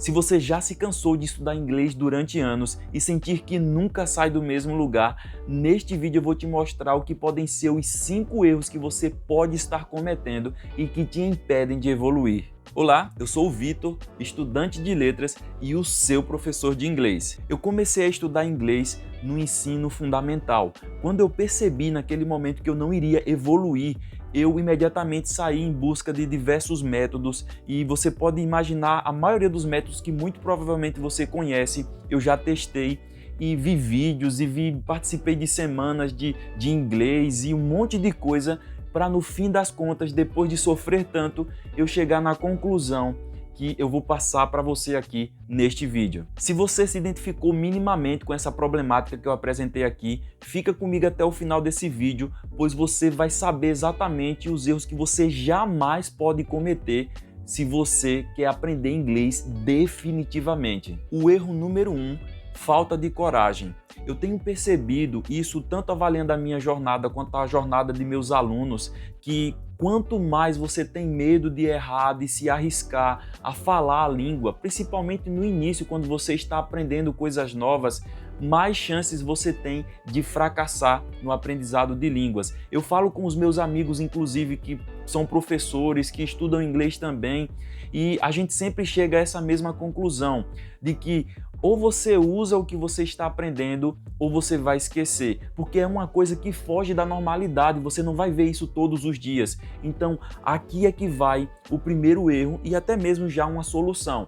Se você já se cansou de estudar inglês durante anos e sentir que nunca sai do mesmo lugar, neste vídeo eu vou te mostrar o que podem ser os 5 erros que você pode estar cometendo e que te impedem de evoluir. Olá, eu sou o Vitor, estudante de letras e o seu professor de inglês. Eu comecei a estudar inglês no ensino fundamental. Quando eu percebi naquele momento que eu não iria evoluir, eu imediatamente saí em busca de diversos métodos e você pode imaginar a maioria dos métodos que muito provavelmente você conhece, eu já testei e vi vídeos e participei de semanas de inglês e um monte de coisa para no fim das contas, depois de sofrer tanto, eu chegar na conclusão que eu vou passar para você aqui neste vídeo. Se você se identificou minimamente com essa problemática que eu apresentei aqui, fica comigo até o final desse vídeo, pois você vai saber exatamente os erros que você jamais pode cometer se você quer aprender inglês definitivamente. O erro número 1, falta de coragem. Eu tenho percebido isso tanto avaliando a minha jornada quanto a jornada de meus alunos, que quanto mais você tem medo de errar, de se arriscar a falar a língua, principalmente no início, quando você está aprendendo coisas novas, mais chances você tem de fracassar no aprendizado de línguas. Eu falo com os meus amigos, inclusive, que são professores, que estudam inglês também, e a gente sempre chega a essa mesma conclusão, de que ou você usa o que você está aprendendo ou você vai esquecer, porque é uma coisa que foge da normalidade, você não vai ver isso todos os dias. Então, aqui é que vai o primeiro erro e até mesmo já uma solução.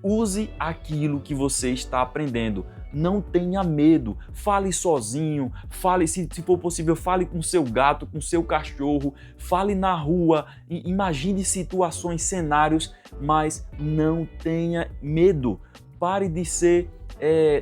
Use aquilo que você está aprendendo. Não tenha medo, fale sozinho, fale, se for possível, fale com seu gato, com seu cachorro, fale na rua, imagine situações, cenários, mas não tenha medo. Pare de ser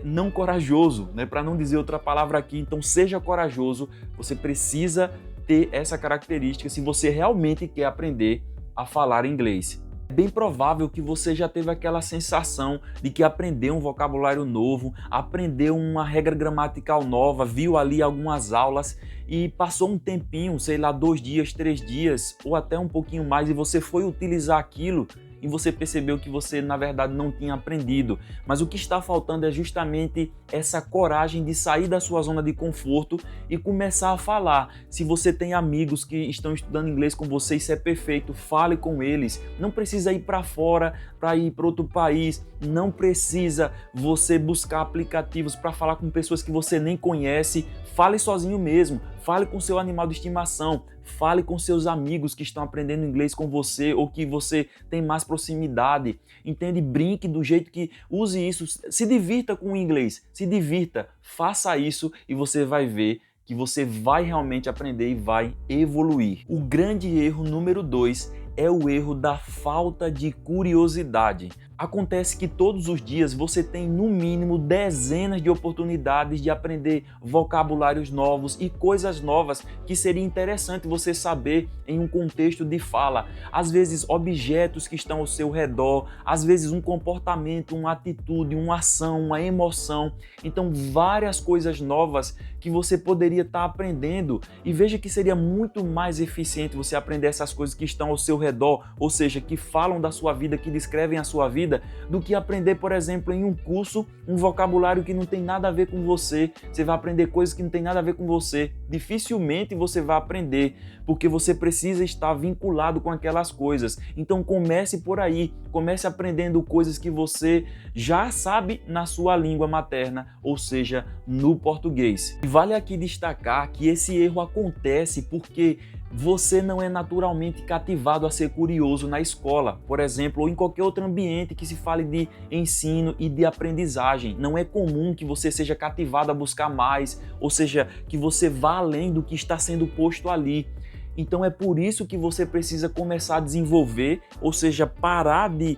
não corajoso, né? Para não dizer outra palavra aqui, então seja corajoso, você precisa ter essa característica se você realmente quer aprender a falar inglês. É bem provável que você já teve aquela sensação de que aprendeu um vocabulário novo, aprendeu uma regra gramatical nova, viu ali algumas aulas e passou um tempinho, sei lá, 2 dias, 3 dias ou até um pouquinho mais e você foi utilizar aquilo e você percebeu que você, na verdade, não tinha aprendido. Mas o que está faltando é justamente essa coragem de sair da sua zona de conforto e começar a falar. Se você tem amigos que estão estudando inglês com você, isso é perfeito, fale com eles. Não precisa ir para fora, para ir para outro país. Não precisa você buscar aplicativos para falar com pessoas que você nem conhece. Fale sozinho mesmo, fale com seu animal de estimação, fale com seus amigos que estão aprendendo inglês com você ou que você tem mais proximidade. Entende? Brinque do jeito que use isso, se divirta com o inglês, se divirta, faça isso e você vai ver que você vai realmente aprender e vai evoluir. O grande erro número 2 é o erro da falta de curiosidade. Acontece que todos os dias você tem no mínimo dezenas de oportunidades de aprender vocabulários novos e coisas novas que seria interessante você saber em um contexto de fala. Às vezes objetos que estão ao seu redor, às vezes um comportamento, uma atitude, uma ação, uma emoção. Então várias coisas novas que você poderia estar aprendendo e veja que seria muito mais eficiente você aprender essas coisas que estão ao seu redor, ou seja, que falam da sua vida, que descrevem a sua vida, do que aprender, por exemplo, em um curso, um vocabulário que não tem nada a ver com você. Você vai aprender coisas que não tem nada a ver com você. Dificilmente você vai aprender, porque você precisa estar vinculado com aquelas coisas. Então comece por aí, comece aprendendo coisas que você já sabe na sua língua materna, ou seja, no português. E vale aqui destacar que esse erro acontece porque você não é naturalmente cativado a ser curioso na escola, por exemplo, ou em qualquer outro ambiente que se fale de ensino e de aprendizagem. Não é comum que você seja cativado a buscar mais, ou seja, que você vá além do que está sendo posto ali. Então é por isso que você precisa começar a desenvolver, ou seja, parar de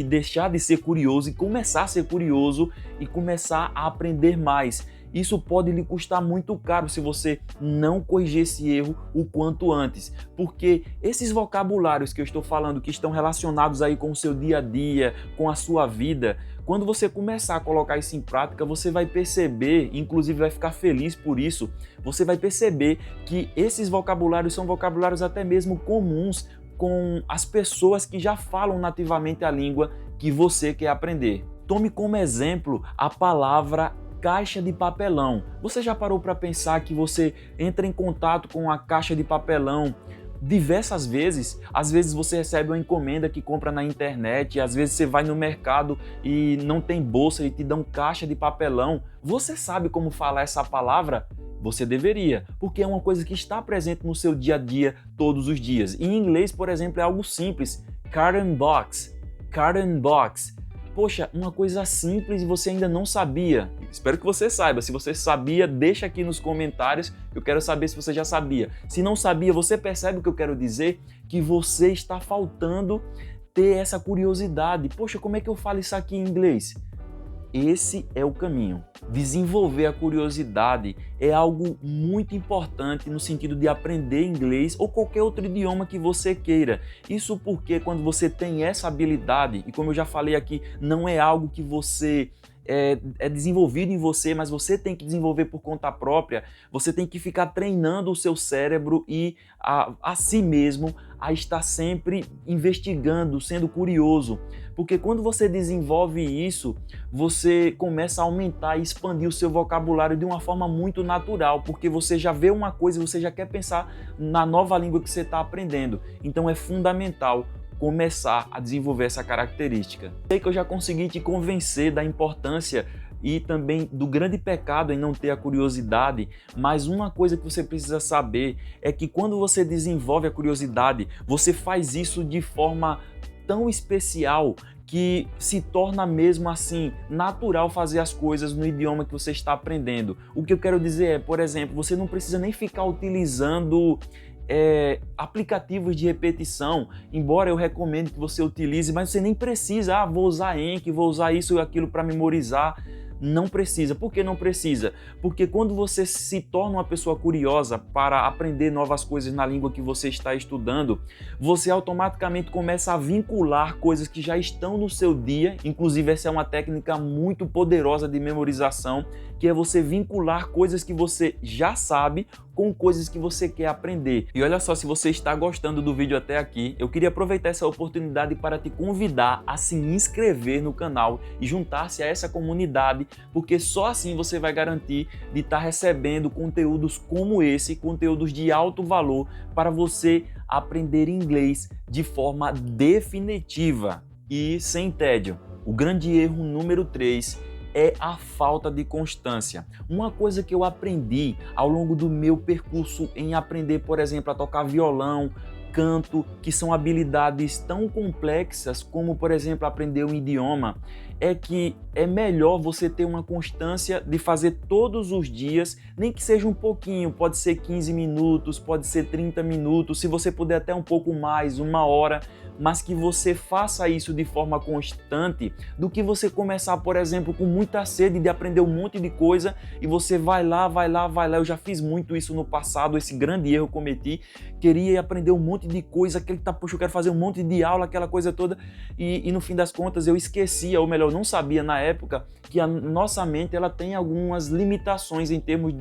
deixar de ser curioso e começar a ser curioso e começar a aprender mais. Isso pode lhe custar muito caro se você não corrigir esse erro o quanto antes, porque esses vocabulários que eu estou falando, que estão relacionados aí com o seu dia a dia, com a sua vida, quando você começar a colocar isso em prática, você vai perceber, inclusive vai ficar feliz por isso, você vai perceber que esses vocabulários são vocabulários até mesmo comuns com as pessoas que já falam nativamente a língua que você quer aprender. Tome como exemplo a palavra caixa de papelão. Você já parou para pensar que você entra em contato com a caixa de papelão diversas vezes? Às vezes você recebe uma encomenda que compra na internet, às vezes você vai no mercado e não tem bolsa e te dão caixa de papelão. Você sabe como falar essa palavra? Você deveria, porque é uma coisa que está presente no seu dia a dia todos os dias. Em inglês, por exemplo, é algo simples. Carton box. Carton box. Poxa, uma coisa simples e você ainda não sabia. Espero que você saiba. Se você sabia, deixa aqui nos comentários. Eu quero saber se você já sabia. Se não sabia, você percebe o que eu quero dizer? Que você está faltando ter essa curiosidade. Poxa, como é que eu falo isso aqui em inglês? Esse é o caminho. Desenvolver a curiosidade é algo muito importante no sentido de aprender inglês ou qualquer outro idioma que você queira. Isso porque quando você tem essa habilidade, e como eu já falei aqui, não é algo que você é desenvolvido em você, mas você tem que desenvolver por conta própria. Você tem que ficar treinando o seu cérebro e a si mesmo a estar sempre investigando, sendo curioso. Porque quando você desenvolve isso, você começa a aumentar e expandir o seu vocabulário de uma forma muito natural, porque você já vê uma coisa e você já quer pensar na nova língua que você está aprendendo. Então é fundamental começar a desenvolver essa característica. Sei que eu já consegui te convencer da importância e também do grande pecado em não ter a curiosidade, mas uma coisa que você precisa saber é que quando você desenvolve a curiosidade, você faz isso de forma tão especial que se torna mesmo assim natural fazer as coisas no idioma que você está aprendendo. O que eu quero dizer é, por exemplo, você não precisa nem ficar utilizando aplicativos de repetição, embora eu recomende que você utilize, mas você nem precisa, vou usar Enki, vou usar isso ou aquilo para memorizar. Não precisa. Por que não precisa? Porque quando você se torna uma pessoa curiosa para aprender novas coisas na língua que você está estudando, você automaticamente começa a vincular coisas que já estão no seu dia. Inclusive, essa é uma técnica muito poderosa de memorização, que é você vincular coisas que você já sabe com coisas que você quer aprender. E olha só, se você está gostando do vídeo até aqui, eu queria aproveitar essa oportunidade para te convidar a se inscrever no canal e juntar-se a essa comunidade, porque só assim você vai garantir de estar recebendo conteúdos como esse, conteúdos de alto valor para você aprender inglês de forma definitiva e sem tédio. O grande erro número 3 é a falta de constância. Uma coisa que eu aprendi ao longo do meu percurso em aprender, por exemplo, a tocar violão, canto, que são habilidades tão complexas como, por exemplo, aprender um idioma, é que é melhor você ter uma constância de fazer todos os dias, nem que seja um pouquinho, pode ser 15 minutos, pode ser 30 minutos, se você puder até um pouco mais, 1 hora, mas que você faça isso de forma constante, do que você começar, por exemplo, com muita sede de aprender um monte de coisa e você vai lá, eu já fiz muito isso no passado, esse grande erro eu cometi, queria aprender um monte de coisa, poxa, eu quero fazer um monte de aula, aquela coisa toda, e no fim das contas eu esquecia, ou melhor, não sabia na época, que a nossa mente ela tem algumas limitações em termos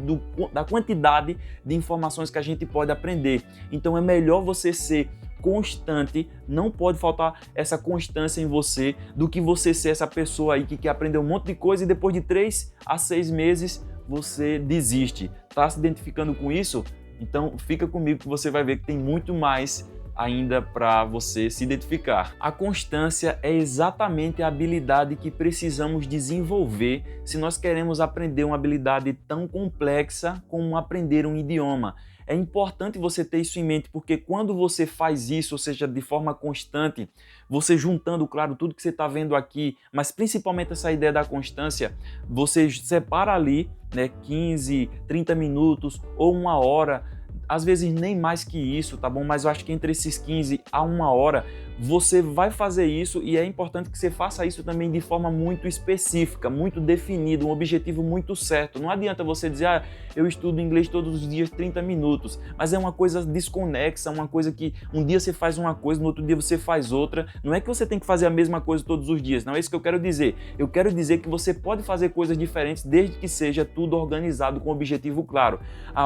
da quantidade de informações que a gente pode aprender. Então é melhor você ser constante, não pode faltar essa constância em você, do que você ser essa pessoa aí que quer aprender um monte de coisa e depois de 3 a 6 meses você desiste. Tá se identificando com isso? Então fica comigo que você vai ver que tem muito mais ainda para você se identificar. A constância é exatamente a habilidade que precisamos desenvolver se nós queremos aprender uma habilidade tão complexa como aprender um idioma. É importante você ter isso em mente, porque quando você faz isso, ou seja, de forma constante, você juntando, claro, tudo que você está vendo aqui, mas principalmente essa ideia da constância, você separa ali, né, 15, 30 minutos ou 1 hora, às vezes nem mais que isso, tá bom? Mas eu acho que entre esses 15 a 1 hora, você vai fazer isso e é importante que você faça isso também de forma muito específica, muito definida, um objetivo muito certo. Não adianta você dizer, eu estudo inglês todos os dias 30 minutos, mas é uma coisa desconexa, uma coisa que um dia você faz uma coisa, no outro dia você faz outra. Não é que você tem que fazer a mesma coisa todos os dias, não é isso que eu quero dizer. Eu quero dizer que você pode fazer coisas diferentes desde que seja tudo organizado com um objetivo claro.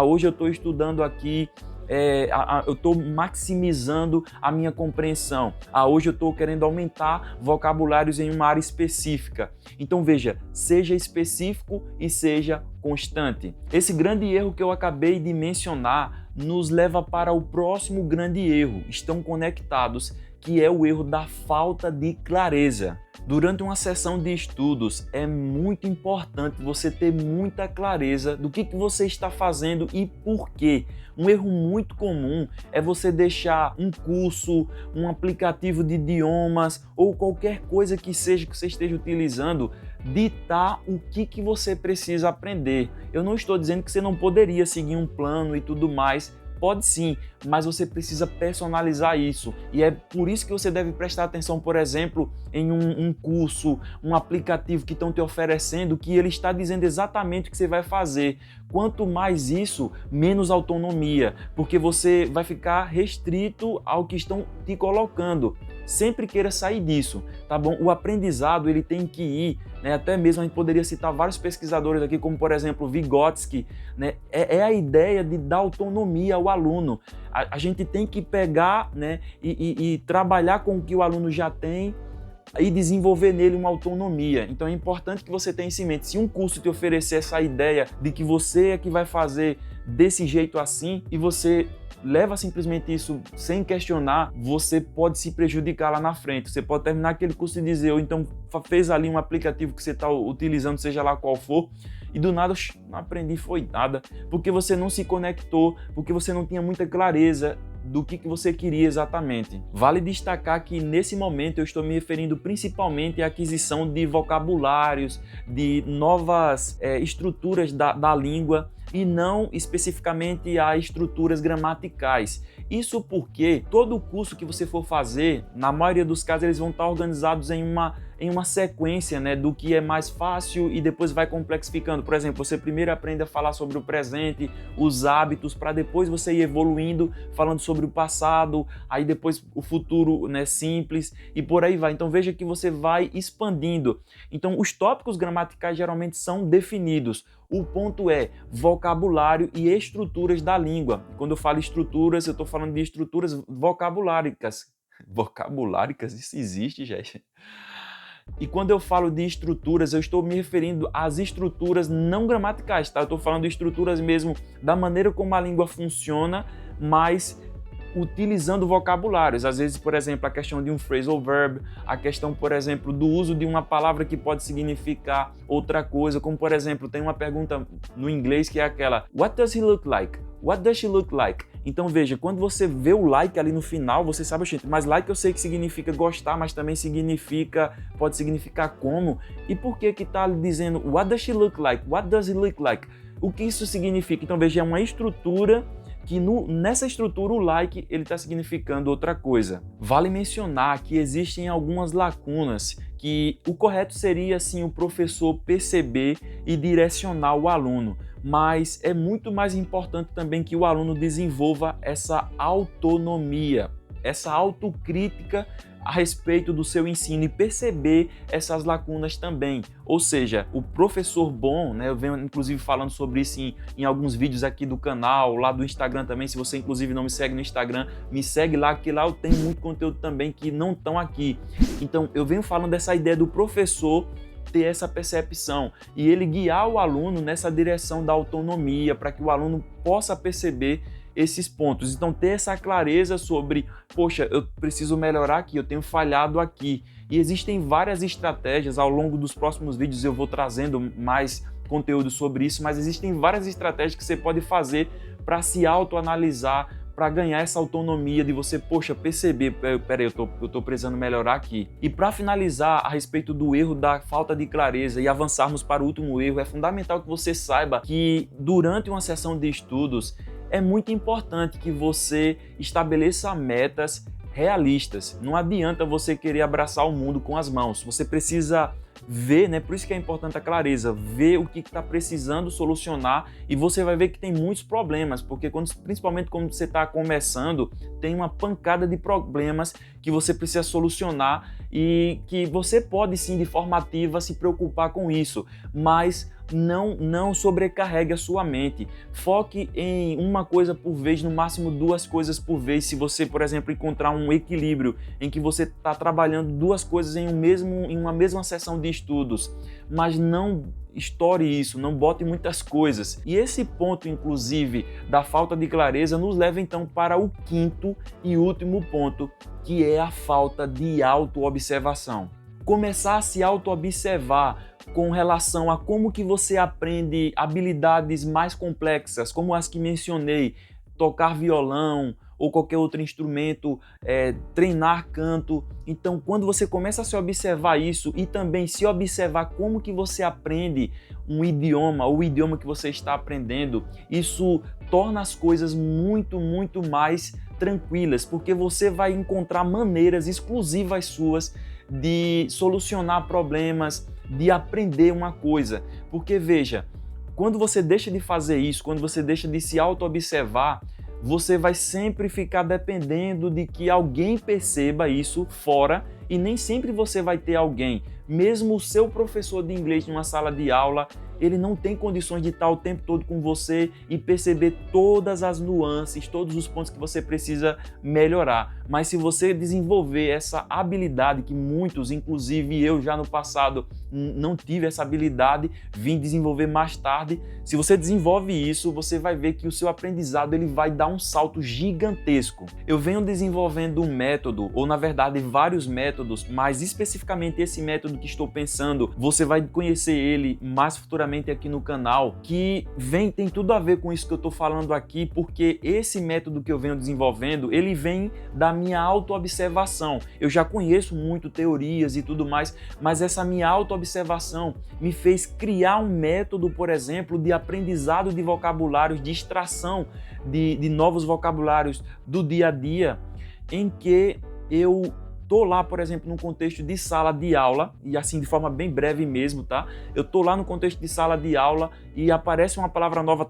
Hoje eu estou estudando aqui eu estou maximizando a minha compreensão. Hoje eu estou querendo aumentar vocabulários em uma área específica. Então veja, seja específico e seja constante. Esse grande erro que eu acabei de mencionar nos leva para o próximo grande erro, estão conectados, que é o erro da falta de clareza. Durante uma sessão de estudos, é muito importante você ter muita clareza do que você está fazendo e por quê. Um erro muito comum é você deixar um curso, um aplicativo de idiomas ou qualquer coisa que seja que você esteja utilizando ditar o que você precisa aprender. Eu não estou dizendo que você não poderia seguir um plano e tudo mais. Pode sim, mas você precisa personalizar isso. E é por isso que você deve prestar atenção, por exemplo, em um curso, um aplicativo que estão te oferecendo, que ele está dizendo exatamente o que você vai fazer. Quanto mais isso, menos autonomia, porque você vai ficar restrito ao que estão te colocando. Sempre queira sair disso, tá bom? O aprendizado, ele tem que ir, né? Até mesmo a gente poderia citar vários pesquisadores aqui, como por exemplo Vygotsky, né? É a ideia de dar autonomia ao aluno. A gente tem que pegar, né, e trabalhar com o que o aluno já tem e desenvolver nele uma autonomia. Então é importante que você tenha isso em mente. Se um curso te oferecer essa ideia de que você é que vai fazer desse jeito assim e você leva simplesmente isso sem questionar, você pode se prejudicar lá na frente. Você pode terminar aquele curso e dizer, ou então fez ali um aplicativo que você está utilizando, seja lá qual for, e do nada não aprendi foi nada, porque você não se conectou, porque você não tinha muita clareza do que você queria exatamente. Vale destacar que nesse momento eu estou me referindo principalmente à aquisição de vocabulários, de novas estruturas da língua, e não especificamente a estruturas gramaticais. Isso porque todo curso que você for fazer, na maioria dos casos, eles vão estar organizados em uma sequência, né, do que é mais fácil e depois vai complexificando. Por exemplo, você primeiro aprende a falar sobre o presente, os hábitos, para depois você ir evoluindo, falando sobre o passado, aí depois o futuro, né, simples, e por aí vai. Então veja que você vai expandindo. Então os tópicos gramaticais geralmente são definidos. O ponto é vocabulário e estruturas da língua. Quando eu falo estruturas, eu estou falando de estruturas vocabuláricas. Vocabuláricas? Isso existe, gente? E quando eu falo de estruturas, eu estou me referindo às estruturas não gramaticais, tá? Eu estou falando de estruturas mesmo da maneira como a língua funciona, mas utilizando vocabulários. Às vezes, por exemplo, a questão de um phrasal verb, a questão, por exemplo, do uso de uma palavra que pode significar outra coisa, como, por exemplo, tem uma pergunta no inglês que é aquela What does he look like? What does she look like? Então veja, quando você vê o like ali no final, você sabe, gente, mas like eu sei que significa gostar, mas também pode significar como. E por que tá dizendo What does she look like? What does he look like? O que isso significa? Então veja, é uma estrutura que nessa estrutura o like ele está significando outra coisa. Vale mencionar que existem algumas lacunas que o correto seria assim o professor perceber e direcionar o aluno, mas é muito mais importante também que o aluno desenvolva essa autonomia, essa autocrítica a respeito do seu ensino e perceber essas lacunas também. Ou seja, o professor bom, né, eu venho inclusive falando sobre isso em alguns vídeos aqui do canal, lá do Instagram também. Se você inclusive não me segue no Instagram, me segue lá, que lá eu tenho muito conteúdo também que não estão aqui. Então eu venho falando dessa ideia do professor ter essa percepção e ele guiar o aluno nessa direção da autonomia para que o aluno possa perceber esses pontos. Então ter essa clareza sobre, poxa, eu preciso melhorar aqui, eu tenho falhado aqui. E existem várias estratégias, ao longo dos próximos vídeos eu vou trazendo mais conteúdo sobre isso, mas existem várias estratégias que você pode fazer para se autoanalisar, para ganhar essa autonomia de você, poxa, perceber, peraí, eu tô precisando melhorar aqui. E para finalizar a respeito do erro da falta de clareza e avançarmos para o último erro, é fundamental que você saiba que durante uma sessão de estudos é muito importante que você estabeleça metas realistas. Não adianta você querer abraçar o mundo com as mãos. Você precisa ver, né? Por isso que é importante a clareza, ver o que está precisando solucionar e você vai ver que tem muitos problemas, porque principalmente quando você está começando, tem uma pancada de problemas que você precisa solucionar e que você pode sim, de forma ativa, se preocupar com isso, mas não sobrecarregue a sua mente. Foque em uma coisa por vez, no máximo 2 coisas por vez. Se você, por exemplo, encontrar um equilíbrio em que você está trabalhando 2 coisas em uma mesma sessão de estudos, mas não estoure isso, não bote muitas coisas. E esse ponto, inclusive, da falta de clareza, nos leva então para o 5º e último ponto, que é a falta de autoobservação. Começar a se auto-observar com relação a como que você aprende habilidades mais complexas, como as que mencionei, tocar violão ou qualquer outro instrumento, treinar canto. Então, quando você começa a se observar isso e também se observar como que você aprende um idioma, ou o idioma que você está aprendendo, isso torna as coisas muito mais tranquilas, porque você vai encontrar maneiras exclusivas suas de solucionar problemas, de aprender uma coisa. Porque veja, quando você deixa de fazer isso, quando você deixa de se auto-observar, você vai sempre ficar dependendo de que alguém perceba isso fora, e nem sempre você vai ter alguém. Mesmo o seu professor de inglês numa sala de aula, ele não tem condições de estar o tempo todo com você e perceber todas as nuances, todos os pontos que você precisa melhorar. Mas se você desenvolver essa habilidade, que muitos, inclusive eu já no passado, não tive essa habilidade, vim desenvolver mais tarde. Se você desenvolve isso, você vai ver que o seu aprendizado ele vai dar um salto gigantesco. Eu venho desenvolvendo um método, ou na verdade vários métodos, mas especificamente esse método que estou pensando, você vai conhecer ele mais futuramente aqui no canal, que tem tudo a ver com isso que eu estou falando aqui, porque esse método que eu venho desenvolvendo, ele vem da minha autoobservação. Eu já conheço muito teorias e tudo mais, mas essa minha autoobservação me fez criar um método, por exemplo, de aprendizado de vocabulários, de extração de novos vocabulários do dia a dia, em que eu tô lá, por exemplo, num contexto de sala de aula, e assim de forma bem breve mesmo, tá? Eu tô lá no contexto de sala de aula e aparece uma palavra nova,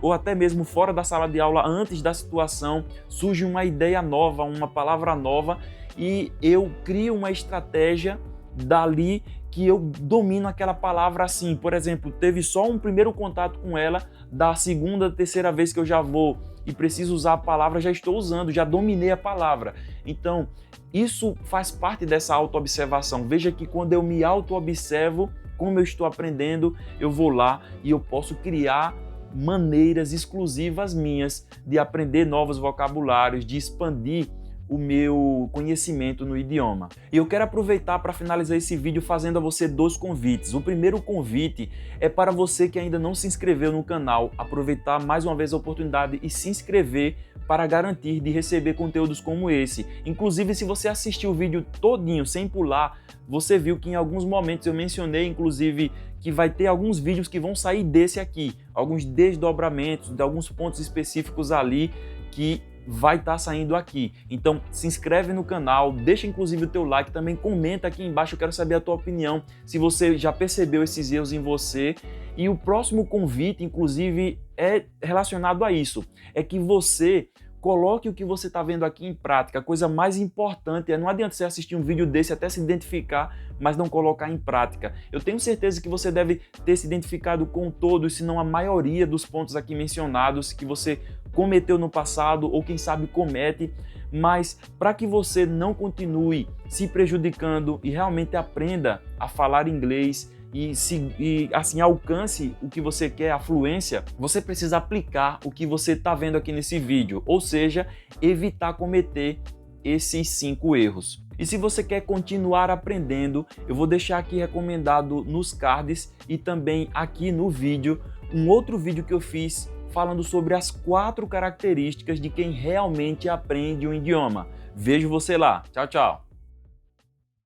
ou até mesmo fora da sala de aula, antes da situação, surge uma ideia nova, uma palavra nova, e eu crio uma estratégia dali que eu domino aquela palavra assim. Por exemplo, teve só um primeiro contato com ela, da segunda, terceira vez que eu já vou e preciso usar a palavra, já estou usando, já dominei a palavra. Então, isso faz parte dessa autoobservação. Veja que quando eu me autoobservo, como eu estou aprendendo, eu vou lá e eu posso criar maneiras exclusivas minhas de aprender novos vocabulários, de expandir o meu conhecimento no idioma. E eu quero aproveitar para finalizar esse vídeo fazendo a você 2 convites. O primeiro convite é para você que ainda não se inscreveu no canal, aproveitar mais uma vez a oportunidade e se inscrever para garantir de receber conteúdos como esse. Inclusive, se você assistiu o vídeo todinho sem pular, você viu que em alguns momentos eu mencionei, inclusive, que vai ter alguns vídeos que vão sair desse aqui, alguns desdobramentos de alguns pontos específicos ali que vai estar saindo aqui. Então se inscreve no canal, deixa inclusive o teu like, também comenta aqui embaixo, eu quero saber a tua opinião, se você já percebeu esses erros em você. E o próximo convite, inclusive, é relacionado a isso, é que você coloque o que você está vendo aqui em prática. A coisa mais importante é, não adianta você assistir um vídeo desse até se identificar, mas não colocar em prática. Eu tenho certeza que você deve ter se identificado com todos, se não a maioria dos pontos aqui mencionados que você cometeu no passado ou quem sabe comete, mas para que você não continue se prejudicando e realmente aprenda a falar inglês e assim alcance o que você quer, a fluência, você precisa aplicar o que você está vendo aqui nesse vídeo, ou seja, evitar cometer esses 5 erros. E se você quer continuar aprendendo, eu vou deixar aqui recomendado nos cards e também aqui no vídeo um outro vídeo que eu fiz falando sobre as 4 características de quem realmente aprende um idioma. Vejo você lá. Tchau, tchau!